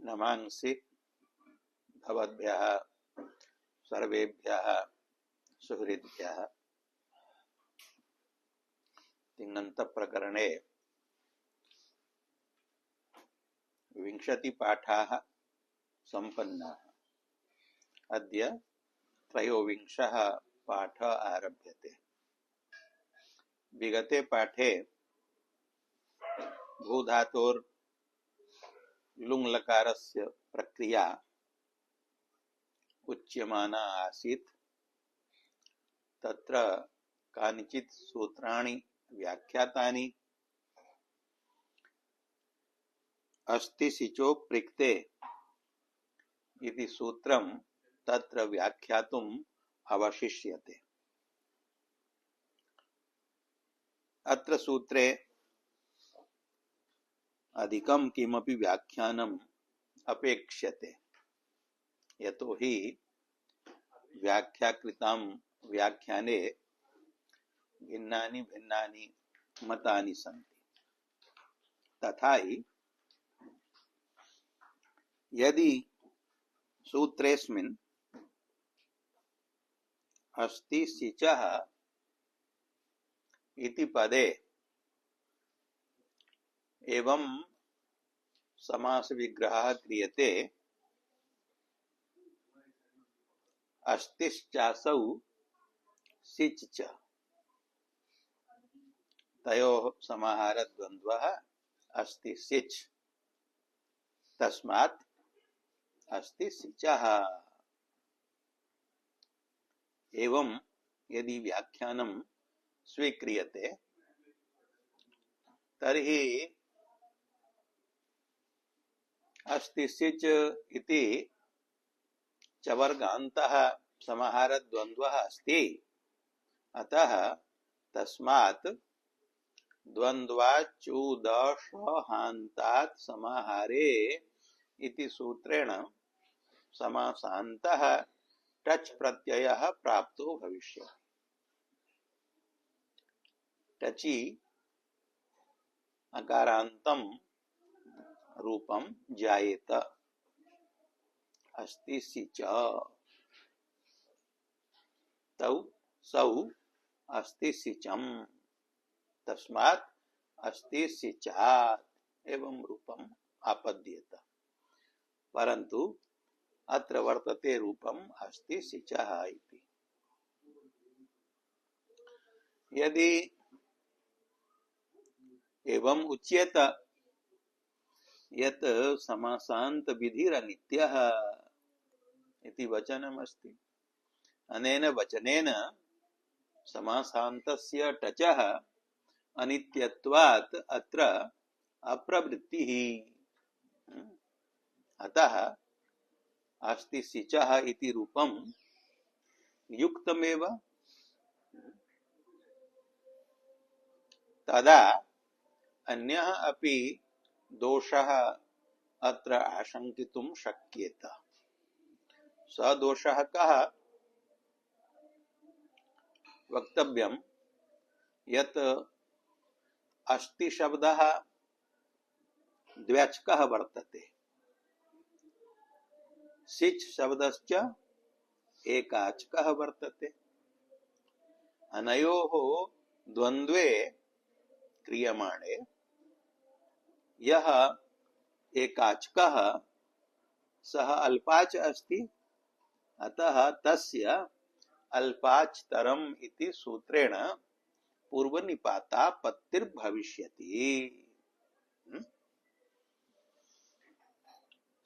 नमांसि भवद्भ्यः सर्वेभ्यः सुहृद्भ्यः। तिङन्त प्रकरणे 20 पाठाः सम्पन्नाः। अद्य 13 पाठः आरभ्यते। विगते पाठे भूधातोर् लुङ् लकारस्य प्रक्रिया उच्यमाना आसीत्। तत्र कानिचित् सूत्राणि व्याख्यातानि। अस्ति सिचो प्रिक्ते इति सूत्रं तत्र व्याख्यातुम् अवशिष्यते। अत्र सूत्रे अधिकं किमपि व्याख्यानम् अपेक्ष्यते, यतोहि व्याख्याकृतां व्याख्याने भिन्नानि भिन्नानि मतानि सन्ति। तथा हि यदि सूत्रेऽस्मिन् अस्ति सिचः इति पदे एवं समास विग्रहः क्रियते, अस्तिश्चासौ सिच् च, तयोः समाहारद्वन्द्वः अस्ति सिच्, तस्मात् अस्ति सिचः। एवं यदि व्याख्यानं स्वीक्रियते तर्हि अस्ति सिच् इति चवर्गान्तः समाहारद्वन्द्वः अस्ति। अतः तस्मात् द्वन्द्वाच्चूदशहान्तात् समाहारे इति सूत्रेण समासान्तः टच् प्रत्ययः प्राप्तो भविष्यति। टचि अकारान्तं रूपं जायेत। अस्ति सिच, तौ सौ अस्ति सिचम, तस्मात् अस्ति सिचात् एवं रूपम आपद्येत। परंतु अत्र वर्तते रूपम अस्ति सिचः इति। यदि एवं उच्येत यत् समासान्त विधिरनित्यः इति वचनमस्ति, अनेन वचनेन समासान्तस्य टचः अनित्यत्वात् अत्र अप्रवृत्तिः। अतः अस्ति सिचः इति रूपं युक्तमेव। तदा अन्यः अपि दोषः अत्र आशंकितुं शक्येत। स दोषः कः? वक्तव्यं यत् अस्ति शब्दः द्व्यचकः वर्तते, सिच् शब्दश्च एकाचकः वर्तते। अनयोः द्वन्द्वे क्रियमाणे यः एकाचकः सः अल्पाच अस्ति। अतः तस्य अल्पाचतरम् इति सूत्रेण पूर्वनिपातापत्तिर्भविष्यति।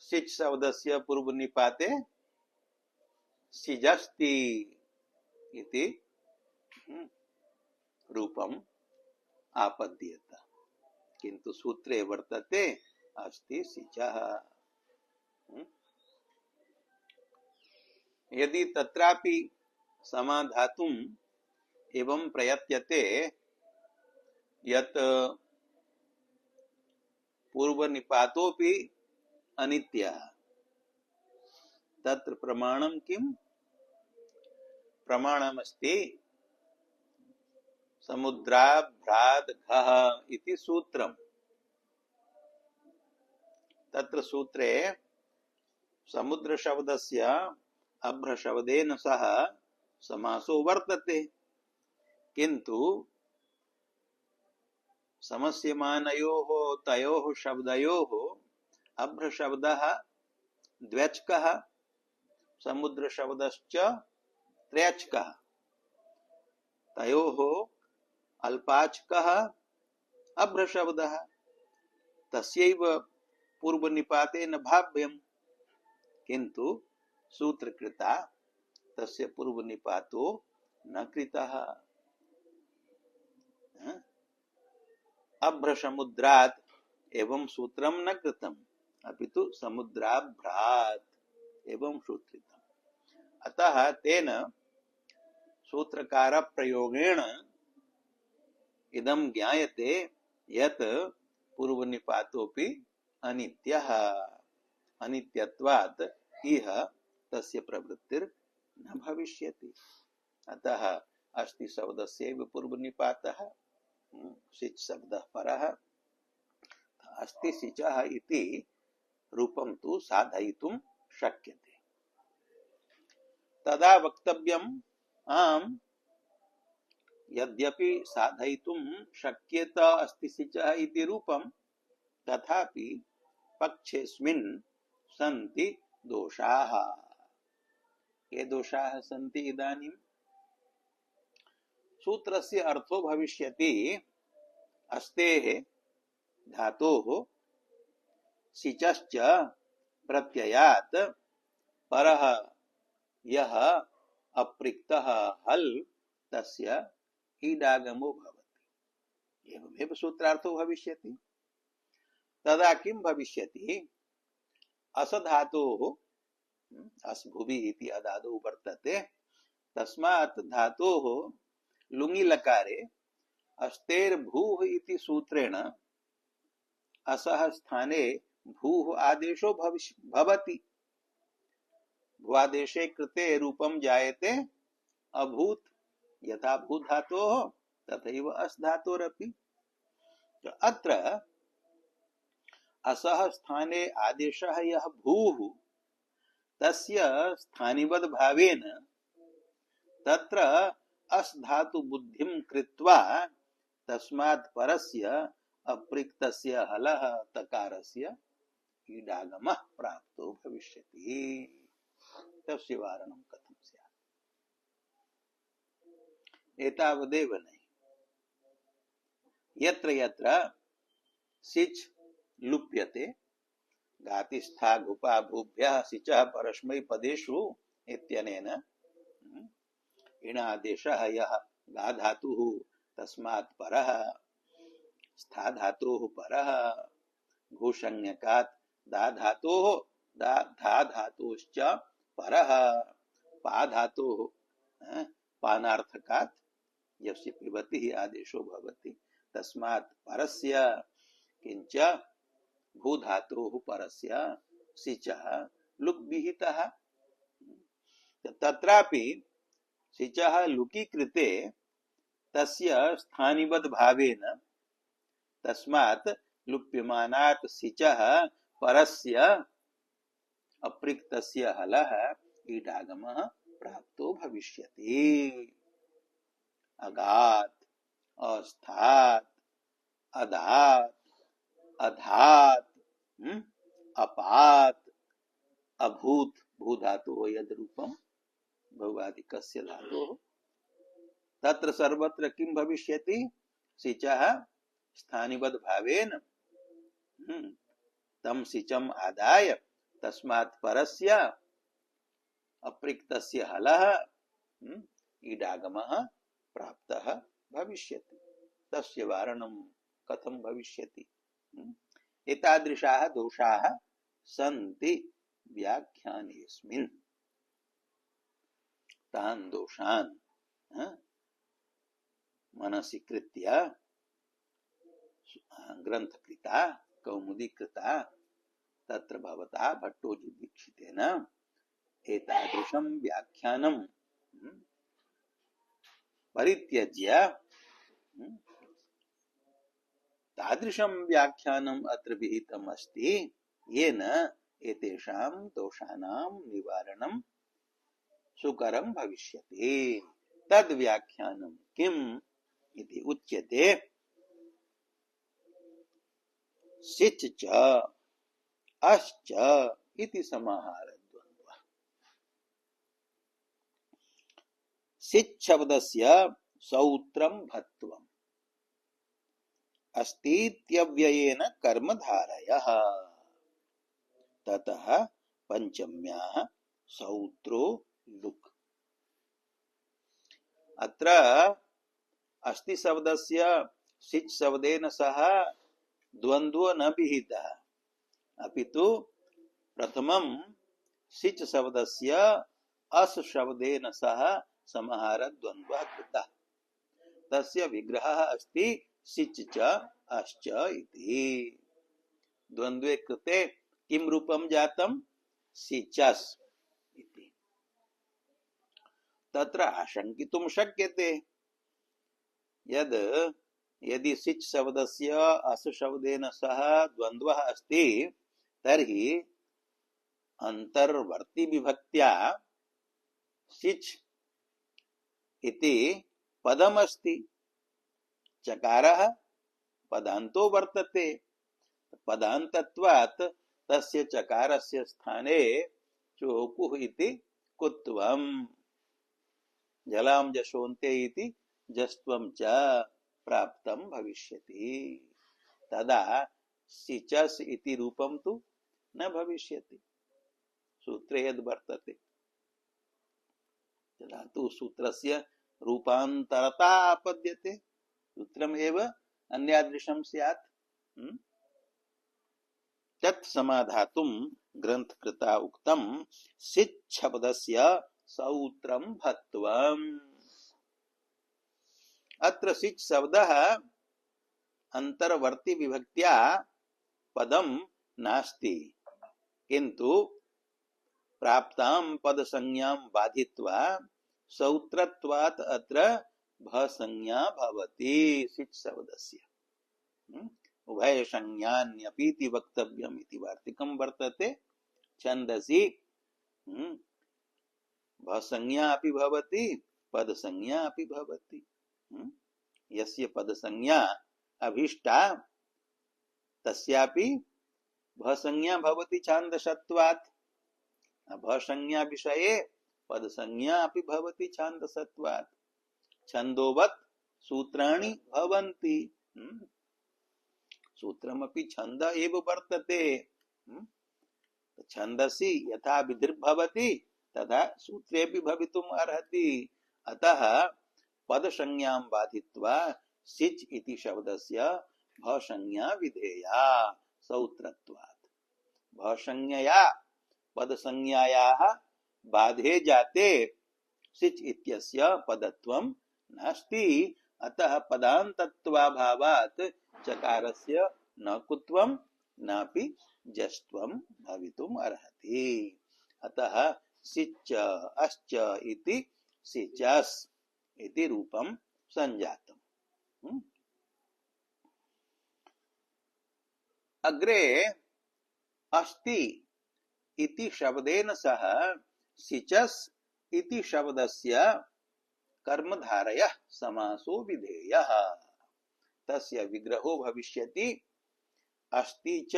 सिच् शब्दस्य पूर्वनिपाते सिजस्ति इति रूपम् आपद्येत, किन्तु सूत्रे वर्तते अस्ति सिचः। यदि तत्रापि समाधातुम् एवं प्रयत्यते यत् पूर्वनिपातोऽपि अनित्यः, तत्र प्रमाणं किम्? प्रमाणमस्ति समुद्राभ्राद् घः इति सूत्रम्। तत्र सूत्रे समुद्र शब्दस्य अभ्र शब्देन सह समासो वर्तते, किंतु समस्यमानयोः तयोः शब्दयोः अभ्र शब्दः द्व्यचकः, समुद्र शब्दश्च त्र्यचकः, तयोः अल्पाचकः अभ्र शब्दः, तस्यैव पूर्वनिपातेन भाव्यम्, किंतु सूत्रकृता तस्य पूर्वनिपातो न कृतः। अभ्र समुद्रात् एवं सूत्रम न कृतम, अपितु समुद्राभ्रात् एवं सूत्रितम्। अतः तेन सूत्रकार प्रयोगेण इदं ज्ञायते यत् पूर्वनिपातोऽपि अनित्यः, अनित्यत्वात् इह तस्य प्रवृत्तिर् न भविष्यति। अतः अस्ति शब्दस्यैव पूर्वनिपातः, सिच् शब्दः परः, अस्ति सिचः इति रूपं तु साधयितुं शक्यते। तदा वक्तव्यम् आम्, यद्यपि साधयितुं शक्यत अस्ति सिचः इति रूपं, तथापि पक्षेऽस्मिन् सन्ति दोषाः। ये दोषाः सन्ति इदानीं सूत्रस्य अर्थो भविष्यति अस्तेः धातोः सिचश्च प्रत्ययात् परः यः अप्रिक्तः हल् तस्य ईडागमो भवति। एवमेव सूत्रार्थो भविष्यति। तदा किं भविष्यति? असधातोः, अस्भुवि इति अदादौ वर्तते, तस्मात् धातोः लुङि लकारे अस्तेर्भूः इति सूत्रेण असः स्थाने भूः आदेशो भवति। भुवादेशे कृते रूपं जायते अभूत्, यथा भू धातोः तथैव अस् धातोरपि। अत्र असः स्थाने आदेशः यः भूः, तस्य स्थानिवद् भावेन तत्र अस् धातु बुद्धिं कृत्वा तस्मात् परस्य अप्रिक्तस्य हलः तकारस्य ईडागमः प्राप्तो भविष्यति। तस्य वारणं कथं स्यात्? एतावदेव नहीं, यत्र यत्र सिच् लुप्यते, घातिस्था घुपा भूभ्यः सिचः परस्मै पदेषु इत्यनेन इणादेशः यः गा धातुः तस्मात् परः, स्था धातोः परः, घुसंज्ञकात् दा धातोः धा धातोश्च परः, पा धातोः पानार्थकात् यस्य पिबतिः आदेशो भवति, तस्मात् परस्य किंच भू धातोः परस्य सिचः लुक् विहितः। तत्रापि सिचः लुकि कृते तस्य स्थानिवद् भावेन तस्मात् लुप्यमानात् सिचः परस्य अप्रिक्तस्य हलः ईडागमः प्राप्तो भविष्यति। अगात्, अस्थात्, अधात्, अधात्, अपात्, अभूत्, भू धातु यद् रूपं भवादिकस्य धातोः, तत्र सर्वत्र किं भविष्यति? सिचः स्थानिवद् भावेन तं सिचम् आदाय तस्मात् परस्य अप्रिक्तस्य हलः ईडागमः प्राप्तः भविष्यति। तस्य वारणं कथं भविष्यति? एतादृशाः दोषाः सन्ति व्याख्यानेऽस्मिन्। तान् दोषान् मनसि कृत्य ग्रन्थकृता कौमुदीकृता तत्र भवता भट्टोजी दीक्षितेन एतादृशं व्याख्यानं परित्यज्य तादृशं व्याख्यानम् अत्र विहितम् अस्ति येन एतेषां दोषाणां निवारणं सुकरं भविष्यति। तद् व्याख्यानं किम् इति उच्यते। सिच् च अश्च इति समाहारद्वन्द्वः। सिच् शब्दस्य सौत्रं भत्वम् अस्तीत्यव्ययेन कर्मधारयः। ततः पंचम्याः सौत्रो लुक्। अत्र अस्ति शब्दस्य सिच् शब्देन सह द्वन्द्वो न विहितः, अपितु प्रथमं सिच् शब्दस्य अस् शब्देन सह समाहारद्वन्द्वः कृतः। तस्य विग्रहः अस्ति सिच् च अश्च इति। द्वन्द्वे कृते किं रूपं जातं? सिचस् इति। तत्र आशंकितुं शक्यते यदि सिच् शब्दस्य अस् शब्देन सह द्वन्द्वः अस्ति तर्हि अंतर्वर्ती विभक्त्या सिच् इति पदमस्ति। चकारः पदान्तो वर्तते। पदान्तत्वात् तस्य चकारस्य स्थाने चोकुः इति कुत्वम्। जलां जशोन्ते इति जस्त्वं च प्राप्तं भविष्यति। तदा सिचस् इति रूपं तु न भविष्यति। सूत्रे यद् वर्तते तदा तु सूत्रस्य रूपान्तरता आपद्यते। सूत्रमेव अन्यादृशं स्यात्। तत् समाधातुं ग्रन्थकृता उक्तं सिच् शब्दस्य सौत्रं भत्वम्। अत्र सिच् शब्दः अंतर्वर्ती विभक्त्या पदं नास्ति, किन्तु प्राप्तां पदसंज्ञां बाधित्वा सौत्रत्वात् अत्र भसंज्ञा भवति सिच् शब्दस्य। उभय संज्ञान्यपीति वक्तव्यम् इति वार्तिकं वर्तते। छन्दसि भसंज्ञा अपि भवति पदसंज्ञा अपि भवति। यस्य पदसंज्ञा अभीष्टा तस्यापि भसंज्ञा भवति छान्दसत्वात्। भसंज्ञा विषये पदसंज्ञा अपि भवति छान्दसत्वात्। छन्दोवत् सूत्राणि भवन्ति। सूत्रमपि छन्द एव वर्तते। छन्दसि यथा विधिर्भवति तथा सूत्रेऽपि भवितुम् अर्हति। अतः पदसंज्ञां बाधित्वा सिच् इति शब्दस्य भसंज्ञा विधेया सौत्रत्वात्। भसंज्ञया पदसंज्ञायाः बाधे जाते सिच् इत्यस्य पदत्वं नास्ति। अतः पदान्तत्वाभावात् चकारस्य न कुत्वं नापि जस्त्वं भवितुम् अर्हति। अतः सिच् अश्च इति सिचस् इति रूपं संजातम्। अग्रे अस्ति इति शब्देन सह सिचस् इति शब्दस्य कर्मधारयः समासो विधेयः। तस्य विग्रहो भविष्यति अस्ति च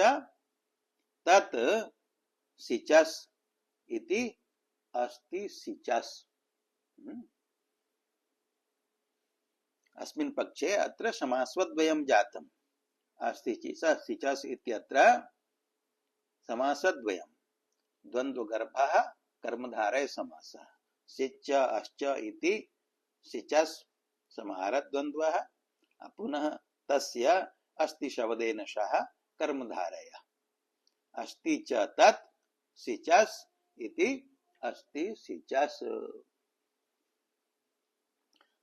तत् सिचस् इति अस्ति सिचस्। अस्मिन् पक्षे अत्र समासद्वयं जातम्। अस्ति सिचस् इत्यत्र समासद्वयं। द्वन्द्वगर्भः कर्मधारय समासः। सिच्च अश्च इति सिचस् समाहारद्वन्द्वः। पुनः तस्य अस्ति शब्देन सह कर्मधारयः। अस्ति च तत् सिचस् इति अस्ति सिचस्।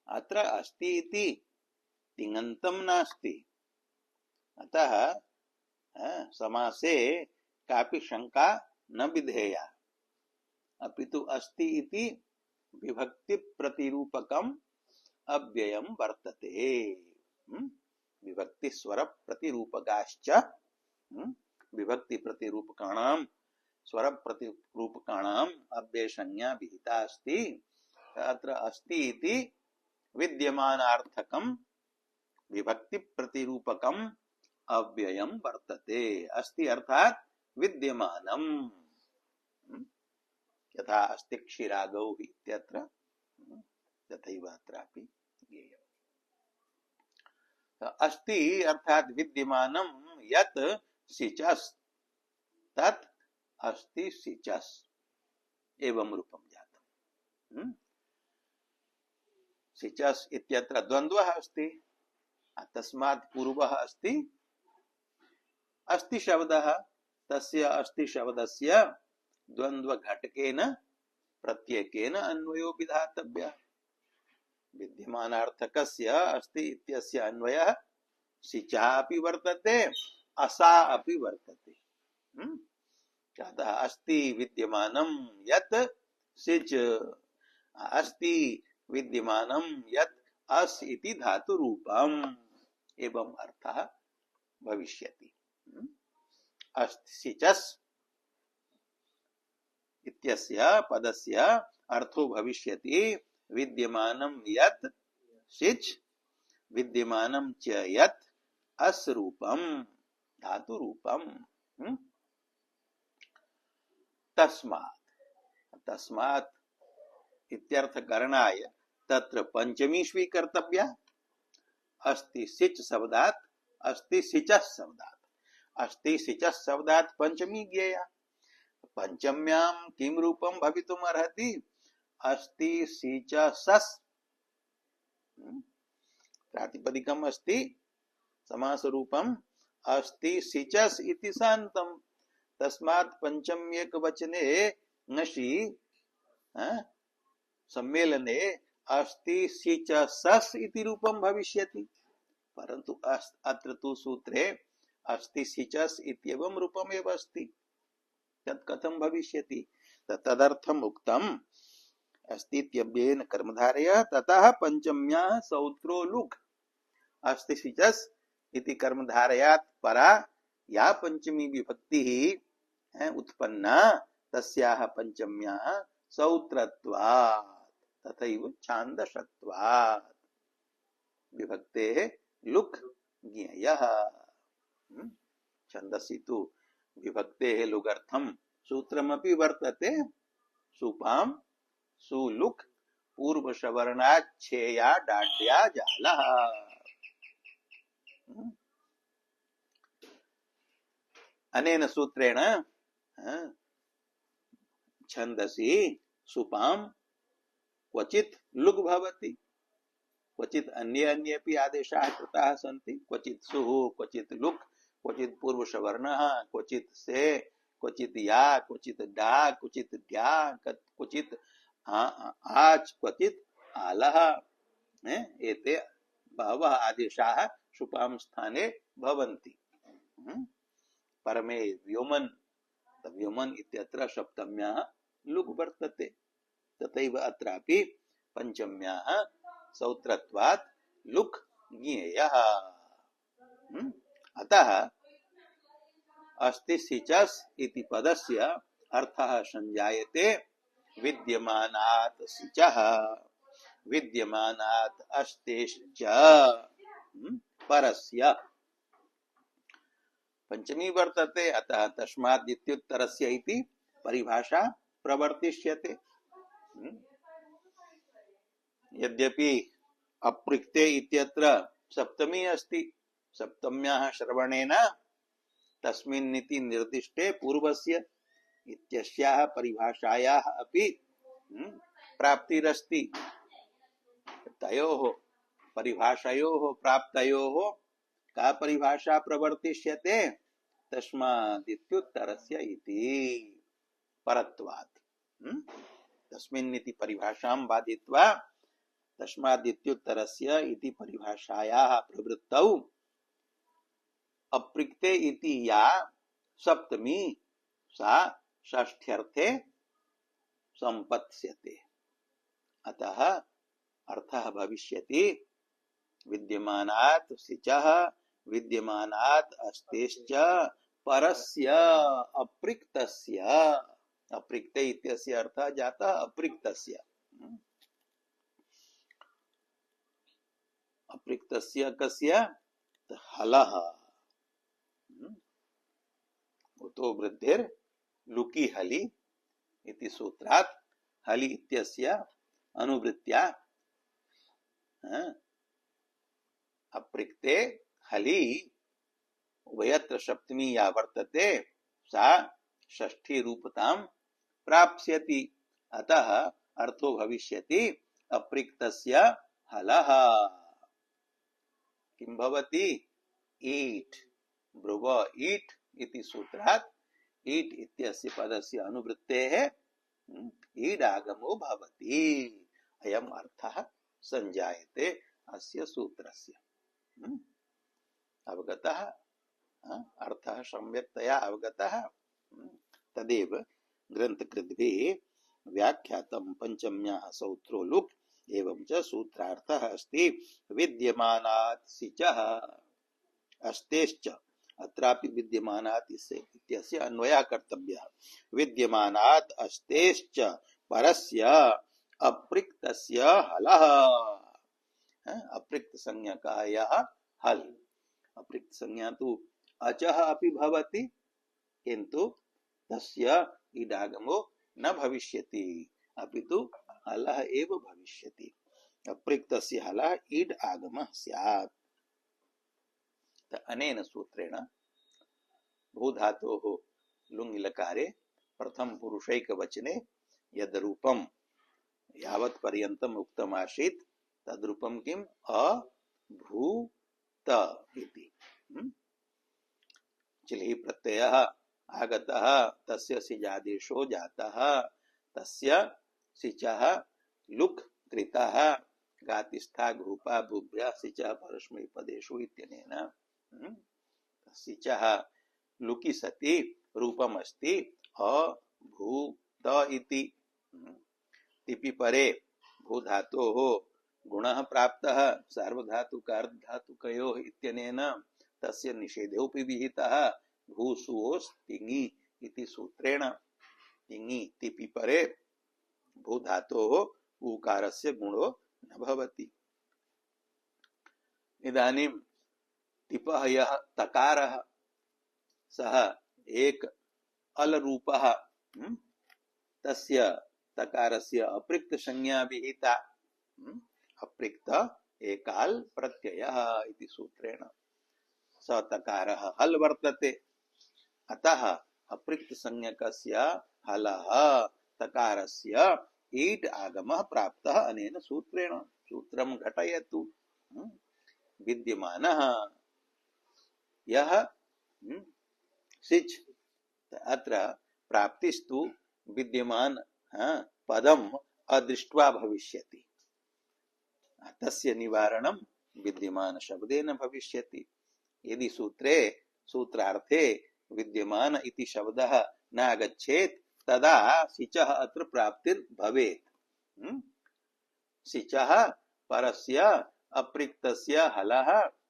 अत्र अस्ति इति तिङन्तं नास्ति। अतः समासे कापि शंका न विधेया। अपितु अस्ति इति विभक्ति प्रतिरूपकम् अव्ययं वर्तते। विभक्ति स्वर प्रतिरूपकाश्च विभक्ति प्रतिरूपकाणां स्वर प्रतिरूपकाणाम अव्ययसंज्ञा विहिता अस्ति अत्र अस्ति इति विद्यमानार्थकम विभक्ति प्रतिरूपकम अव्ययम वर्तते। अस्ति अर्थात विद्यमानम यथा अस्ति क्षीरागौ इत्यत्र तथैव अत्रापि ज्ञेयम्। अस्ति अर्थात विद्यमानम यत् सिचस् तत् अस्ति सिचस् एवं रूपम जातम्। सिचस् इत्यत्र द्वन्द्वः अस्ति तस्मात् पूर्वः अस्ति अस्ति शब्दः तस्य अस्ति शब्दस्य द्वन्द्व घटकेन प्रत्येकेन अन्वयो विधातव्यः। विद्यमानार्थकस्य अस्ति इत्यस्य अन्वयः सिचः अपि वर्तते असा अपि वर्तते। अतः अस्ति विद्यमानं यत् सिच अस्ति विद्यमानं यत् अस् इति धातु रूपम् एवं अर्थः भविष्यति। अस्ति सिचस् इत्यस्य पदस्य अर्थो भविष्यति विद्यमानं यत् सिच विद्यमानं च यत् अस् रूपम् धातु रूपम्। तस्मात् तस्मात् इत्यर्थ करणाय तत्र पंचमी स्वीकर्तव्या। अस्ति सिच शब्दात् अस्ति सिचस् शब्दात् अस्ति सिचस् शब्दात् पंचमी ज्ञेया। पंचम्यां किं रूपं भवितुम् अर्हति? अस्ति सिचसस् प्रातिपदिकम् अस्ति समास रूपम् अस्ति सिचस् इति शान्तम् तस्मात् पंचम्येक वचने ङसि सम्मेलने अस्ति सिचसस् इति रूपं भविष्यति। परन्तु अत्र तु सूत्रे अस्ति सिचस् इत्येवं रूपमेव अस्ति। तत् कथं भविष्यति? तदर्थम् उक्तम् अस्ति इत्यव्ययेन कर्मधारयः ततः पंचम्याः सौत्रो लुक् अस्ति सिचस् इति कर्मधारयात् परा या पंचमी विभक्तिः उत्पन्ना तस्याः पंचम्याः सौत्रत्वात् तथैव छान्दसत्वात् विभक्तेः लुक् ज्ञेयः। छन्दसि तु विभक्तेः लुगर्थं सूत्रमपि वर्तते सुपां सुलुक् पूर्वसवर्णाच्छेया डाड्या जालः। अनेन सूत्रेण छन्दसि सुपां क्वचित् लुग् भवति क्वचित् अन्ये अन्येपि आदेशाः कृताः सन्ति क्वचित् सुः क्वचित् लुक् क्वचित् पूर्वसवर्णः क्वचित् से क्वचित् या क्वचित् डा क्वचित् द्या क्वचित् आच् क्वचित् आलः एते बहवः आदेशाः सुपां स्थाने भवन्ति। परमे व्योमन् व्योमन् इत्यत्र सप्तम्याः लुग् वर्तते तथैव अत्रापि पंचम्याः सौत्रत्वात् लुक् ज्ञेयः। अतः अस्ति सिचस् इति पदस्य अर्थः संजायते विद्यमानात् सिचः विद्यमानात् अस्तेश्च परस्य। पंचमी वर्तते अतः तस्मात् इत्युत्तरस्य इति परिभाषा प्रवर्तिष्यते। यद्यपि अपृक्ते इत्यत्र सप्तमी अस्ति सप्तम्याः श्रवणेन तस्मिन्निति निर्दिष्टे पूर्वस्य इत्यस्याः परिभाषायाः अपि प्राप्तिरस्ति। तयोः परिभाषयोः प्राप्तयोः का परिभाषा प्रवर्तिष्यते? तस्मादित्युत्तरस्य इति परत्वात्। तस्मिन्निति परिभाषां बाधित्वा तस्मादित्युत्तरस्य इति परिभाषायाः प्रवृत्तौ अपृक्ते इति या सप्तमी सा षष्ठ्यर्थे संपत्स्यते। अतः अर्थः भविष्यति विद्यमानात् सिचः विद्यमानात् अस्तेश्च परस्य अप्रिक्तस्य, अप्रिक्ते इत्यस्य अर्थः जातः अप्रिक्तस्य, अप्रिक्तस्य कस्य हलः, उतो वृद्धिर लुकी हलि इति सूत्रात् हलि इत्यस्य अनुवृत्त्या अप्रिक्ते हलि उभयत्र सप्तमी या वर्तते सा षष्ठी रूपतां प्राप्स्यति, अतः अर्थो भविष्यति अप्रिक्तस्य हलः। किं भवति? ईट्, ब्रुव ईट् इति सूत्रात् ईट् इत्यस्य पदस्य अनुवृत्तेः ईडागमो भवति, अयम् अर्थः संजायते अस्य सूत्रस्य। अवगतः? अर्थः सम्यक्तया अवगतः? तदेव ग्रन्थकृद्भिः व्याख्यातं पंचम्याः सूत्रो लुक् एवं च सूत्रार्थः अस्ति विद्यमानात् सिचः अस्तेश्च, अत्रापि विद्यमानात् इत्यस्य अन्वयः कर्तव्यः। विद्यमानात् अस्तेश्च परस्य अप्रिक्तस्य हलः, अप्रिक्त संज्ञा का यह हल, अप्रिक्त संज्ञा तो अचः अपि भवति किंतु तस्य ईडागमो न भविष्यति, अपितु हलः एव भविष्यति। अप्रिक्तस्य हलः ईड आगमः स्यात्। अनेन सूत्रेण भूधातोः लुङि लकारे प्रथम पुरुषैकवचने यद् रूपं यावत् पर्यन्तम् उक्तम् आसीत् तद्रूपं किम्? अभूत इति। चिलिः प्रत्ययः आगतः तस्य सिजादेशो जातः, तस्य सिचः लुक् कृतः, गातिस्था घूपा भूभ्यः सिचः परस्मैपदेषु इत्यनेन सिचः लुकि सति रूपम् अस्ति अभूत इति। तिपि परे भूधातोः गुणः प्राप्तः सार्वधातुकार्धधातुकयोः इत्यनेन तस्य निषेधोऽपि विहितः भूसुओस् तिङि इति सूत्रेण। तिङि तिपि परे भूधातोः ऊकारस्य गुणो न भवति। इदानीं तिपः यः तकारः सः एक अल रूपः, तस्य तकारस्य अप्रिक्त संज्ञा विहिता, अप्रिक्त एकाल प्रत्ययः इति सूत्रेण। स तकारः हल वर्तते, अतः अप्रिक्त संज्ञकस्य हलः तकारस्य ईट् आगमः प्राप्तः अनेन सूत्रेण। सूत्रं घटयतु। विद्यमानः यः सिच्, अत्र प्राप्तिस्तु विद्यमान पदम् अदृष्ट्वा भविष्यति, तस्य निवारणं विद्यमान शब्देन भविष्यति। यदि सूत्रे सूत्रार्थे विद्यमान इति शब्दः न आगच्छेत् तदा सिचः अत्र प्राप्तिर् भवेत्। सिचः परस्य अप्रिक्तस्य हलः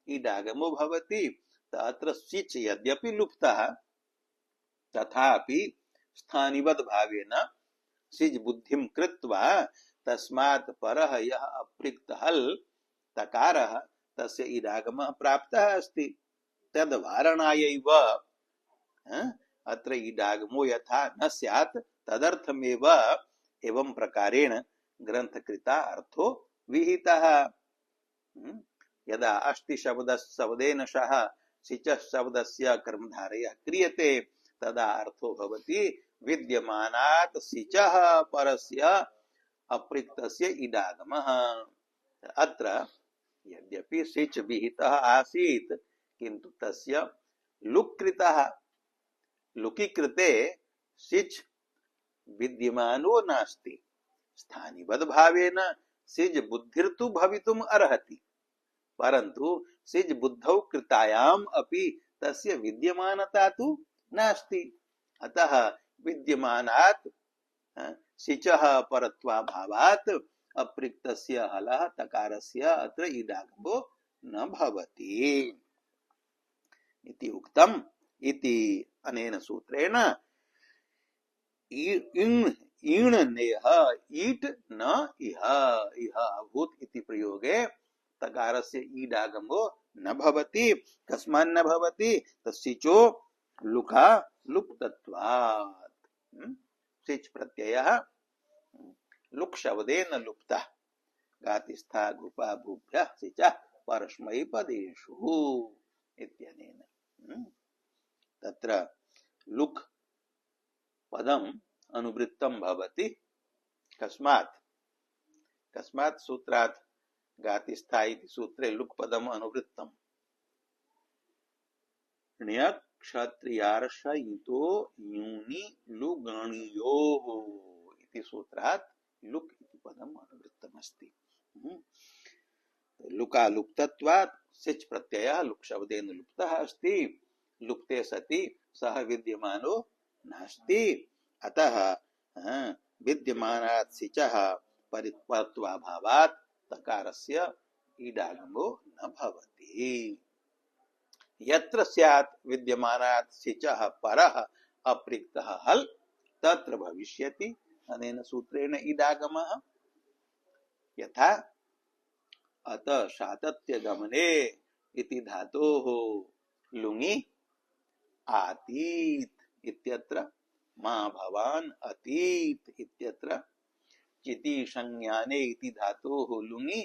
ईडागमो भवति। अत्र सिच् यद्यपि लुप्तः तथापि स्थानिवद् भावेन सिज् बुद्धिं कृत्वा तस्मात् परः यः अप्रिक्त हल तकारः तस्य ईडागमः प्राप्तः अस्ति। तद् वारणायैव अत्र ईडागमो यथा न स्यात् तदर्थमेव एवं प्रकारेण ग्रंथकृता अर्थो विहितः। यदा अष्टि शब्देन सह सिचः शब्दस्य कर्मधारयः क्रियते तदा अर्थो भवति विद्यमानात् सिचः परस्य अप्रिक्तस्य ईडागमः। अत्र यद्यपि सिच विहितः आसीत् किन्तु तस्य लुक् कृतः। लुकि कृते सिच विद्यमानो नास्ति। स्थानिवद् भावेन सिज बुद्धिर्तु भवितुम् अर्हति, परन्तु सिज बुद्धौ कृतायाम् अपि तस्य विद्यमानता तु नास्ति। अतः विद्यमानात् सिचः परत्वाभावात् अप्रिक्तस्य हलः तकारस्य अत्र ईडागमो न भवति इति उक्तम्। इति अनेन सूत्रेण ईण नेह ईट न इह इह अभूत इति प्रयोगे तकारस्य ईडागमो न भवति। कस्मान्न भवति? तस्सिचो लुका लुप्तत्वात्। सिच प्रत्ययः लुक् शब्देन लुप्तः गातिस्था गुपा भूभ्यः सिचः परस्मैपदेषु इत्यनेन तत्र लुक् पदम अनुवृत्तम भवति। कस्मात्? कस्मात् सूत्रात् गातिस्था इति सूत्रे लुक् पदम अनुवृत्तम क्षत्रियार्षयितो यूनि लुगणियोः इति सूत्रात् लुक् इति पदम अनुवृत्तमस्ति। लुका लुप्तत्वात् सिच प्रत्ययः लुक् शब्देन लुप्तः अस्ति। लुप्ते सति सह विद्यमानो नास्ति। अतः विद्यमानात् सिचः परित्वत्वाभावात् तकारस्य ईडागमो न भवति। यत्र स्यात् विद्यमानात् सिचः परः अप्रिक्तः हल् तत्र भविष्यति। अनेन सूत्रेण ईडागमः यथा अत शातत्य गमने इति धातोः लुङि आतीत इत्यत्र मा भवान् अतीत इत्यत्र चिति संज्ञाने इति धातोः लुङि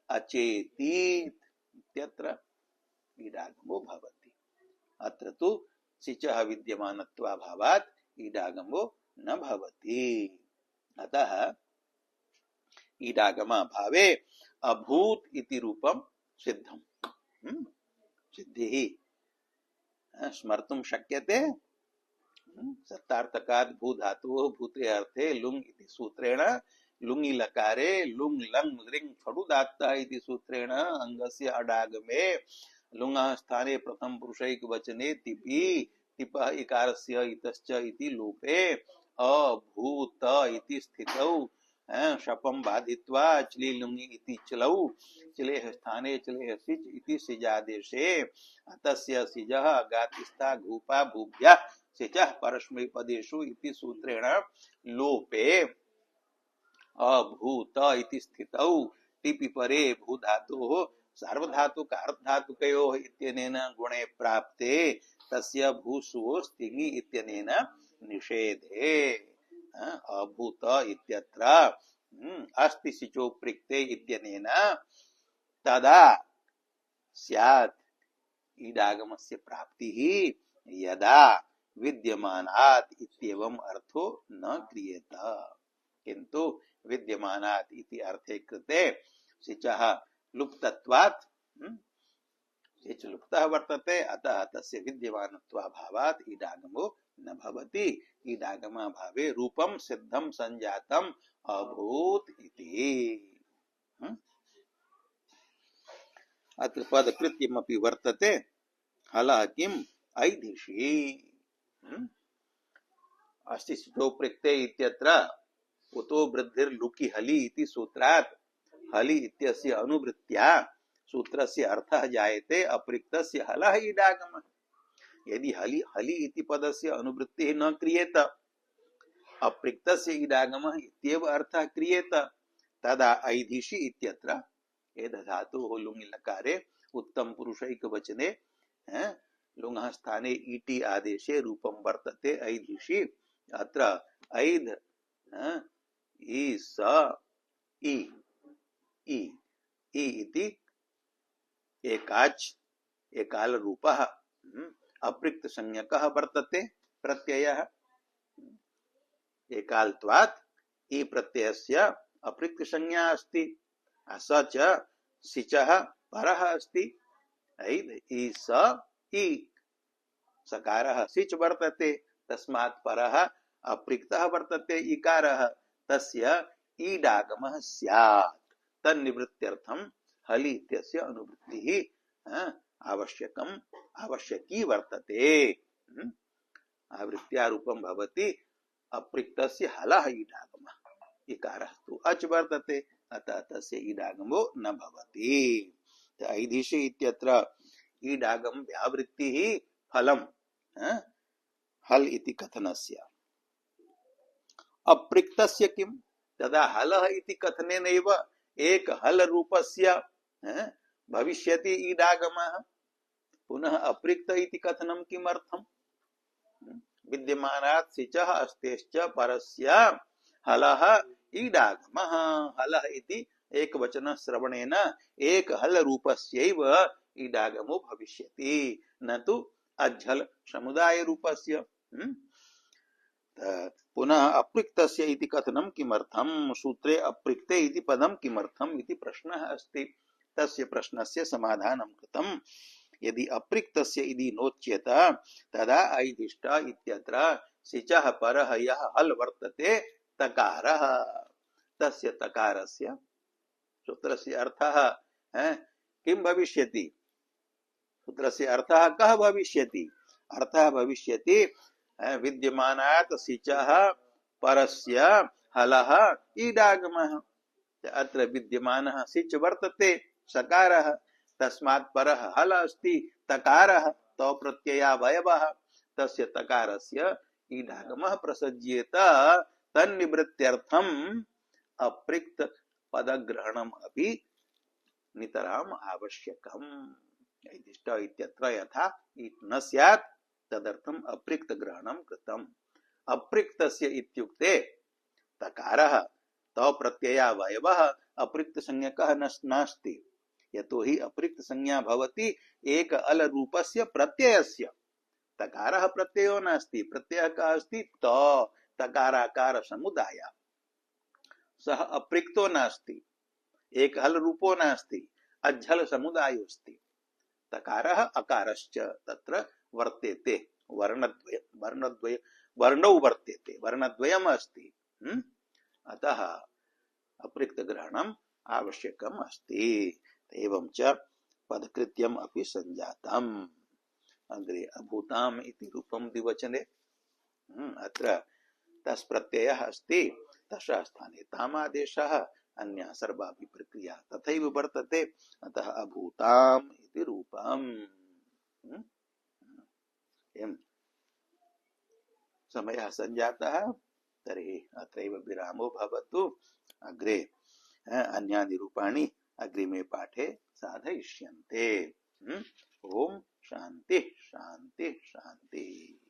अचेतीत इत्यत्र ईडागमो भवति। अत्र तु सिचः विद्यमानत्वाभावात् ईडागमो न भवति। अतः ईडागमाभावे अभूत इति रूपं सिद्धम्। सिद्धिः स्मर्तुं शक्यते। सत्तार्थकात् भू धातुः भूते अर्थे लुङ् इति सूत्रेण लुङि लकारे लुङ् लङ् लृङ् फडुदात्तः इति सूत्रेण अङ्गस्य अडागमे लुङः स्थाने प्रथम पुरुषैक वचने तिपि तिपः इकारस्य इतश्च इति लोपे अभूत इति स्थितौ शपं बाधित्वा चलि लुङि इति चलौ चलेः स्थाने चलेः सिच इति सिजादेशे अतस्य सिजः गातिस्था घूपा भूभ्यः सिचः परस्मैपदेषु इति सूत्रेण लोपे अभूत इति स्थितौ टिपि परे भू धातोः सार्वधातुक अर्धधातुकयोः इत्यनेन गुणे प्राप्ते तस्य भूसुवो स्तिङि इत्यनेन निषेधे अभूत इत्यत्र अस्ति सिचो प्रिक्ते इत्यनेन तदा स्यात् ईडागमस्य प्राप्तिः यदा विद्यमानात् इत्येवम् अर्थो न क्रियेत। किन्तु विद्यमानात् इति अर्थे कृते सिचः लुप्तत्वात् सिच लुप्तः वर्तते। अतः तस्य विद्यमानत्वाभावात् ईडागमो न भवति। ईडागमाभावे रूपं सिद्धं संजातम् अभूत् इति। अत्र पदकृत्यमपि वर्तते। हलः किम् ऐधिषि अस्ति सिचो प्रिक्ते इत्यत्र उतो वृद्धिर्लुकि हलि इति सूत्रात् हलि इत्यस्य अनुवृत्त्या सूत्रस्य अर्थः जायते अप्रिक्तस्य हलः ईडागमः। यदि हलि हलि इति पदस्य अनुवृत्तिः न क्रियेत अप्रिक्तस्य ईडागमः इत्येव अर्थः क्रियेत तदा ऐधिषि इत्यत्र एध धातुः लुङि लकारे उत्तम पुरुषैक वचने लुङः स्थाने इति आदेशे रूपं वर्तते ऐधिषि। अत्र ऐध इ स इ इति एकाच एकाल रूपः अप्रिक्त संज्ञकः वर्तते प्रत्ययः। एकाल्त्वात् इ प्रत्ययस्य अप्रिक्त संज्ञा अस्ति। स च सिचः परः अस्ति। ऐद इ स इ सकारः सिच वर्तते तस्मात् परः अप्रिक्तः वर्तते इकारः तस्य ईडागमः स्यात्। तन्निवृत्त्यर्थं हलि इत्यस्य अनुवृत्तिः आवश्यकी वर्तते। आवृत्त्यारूपं भवति अप्रिक्तस्य हलः ईडागमः। इकारः तु अच वर्तते अतः तस्य ईडागमो न भवति। ऐधिषि इत्यत्र ईडागम व्यावृत्तिः फलम् हल इति कथनस्य अप्रिक्तस्य किम तदा हलः इति कथनेनैव एक हल रूपस्य भविष्यति ईडागमः पुनः अप्रिक्त इति कथनं किमर्थम् विद्यमानात् सिचः अस्तेश्च परस्य हलः ईडागमः हलः इति एक वचन श्रवणेन एक हल रूपस्यैव ईडागमो भविष्यति न तु अज्झल समुदाय रूपस्य पुनः अप्रिक्तस्य इति कथनं किमर्थं सूत्रे अप्रिक्ते इति पदं किमर्थम् इति प्रश्नः अस्ति तस्य प्रश्नस्य समाधानं कृतं यदि अप्रिक्तस्य इति नोच्येत तदा ऐदिष्ट इत्यत्र सिचः परः यः हल वर्तते तकारः तस्य तकारस्य सूत्रस्य अर्थः किं भविष्यति सूत्रस्य अर्थः कः भविष्यति अर्थः भविष्यति विद्यमानात् सिचः परस्य हलः ईडागमः अत्र विद्यमानः सिच वर्तते सकारः तस्मात् परः हल अस्ति तकारः तो प्रत्ययावयवः तस्य तकारस्य ईडागमः प्रसज्येत तन्निवृत्त्यर्थम् अप्रिक्त पदग्रहणम् अपि नितराम् आवश्यकम् इत्यत्र यथा न स्यात् तदर्थम् अप्रिक्त ग्रहणं कृतम् अप्रिक्तस्य इत्युक्ते तकारः तो प्रत्ययावयवः अप्रिक्त संज्ञकः नास्ति यतो हि अप्रिक्त संज्ञा भवति एक अल रूपस्य प्रत्ययस्य तकारः प्रत्ययो नास्ति प्रत्ययः कः अस्ति तो तकाराकार समुदाय सः अप्रिक्तो नास्ति एक हल रूपो नास्ति अज्झल समुदायोस्ति तकारः अकारश्च तत्र वर्तेते वर्णौ वर्तेते वर्णद्वयम् अस्ति अतः अप्रिक्त ग्रहणम् आवश्यकम् अस्ति एवं च पदकृत्यम् अपि संजातम् अग्रे अभूताम् इति रूपं द्विवचने अत्र तस् प्रत्ययः अस्ति तस्य स्थाने ताम् आदेशः अन्या सर्वापि प्रक्रिया तथैव वर्तते अतः अभूताम् इति रूपम् समयः संजातः तर्हि अत्रैव विरामो भवतु अग्रे अन्यानि रूपाणि अग्रिमे पाठे साधयिष्यन्ते ओम शांति शांति शांति।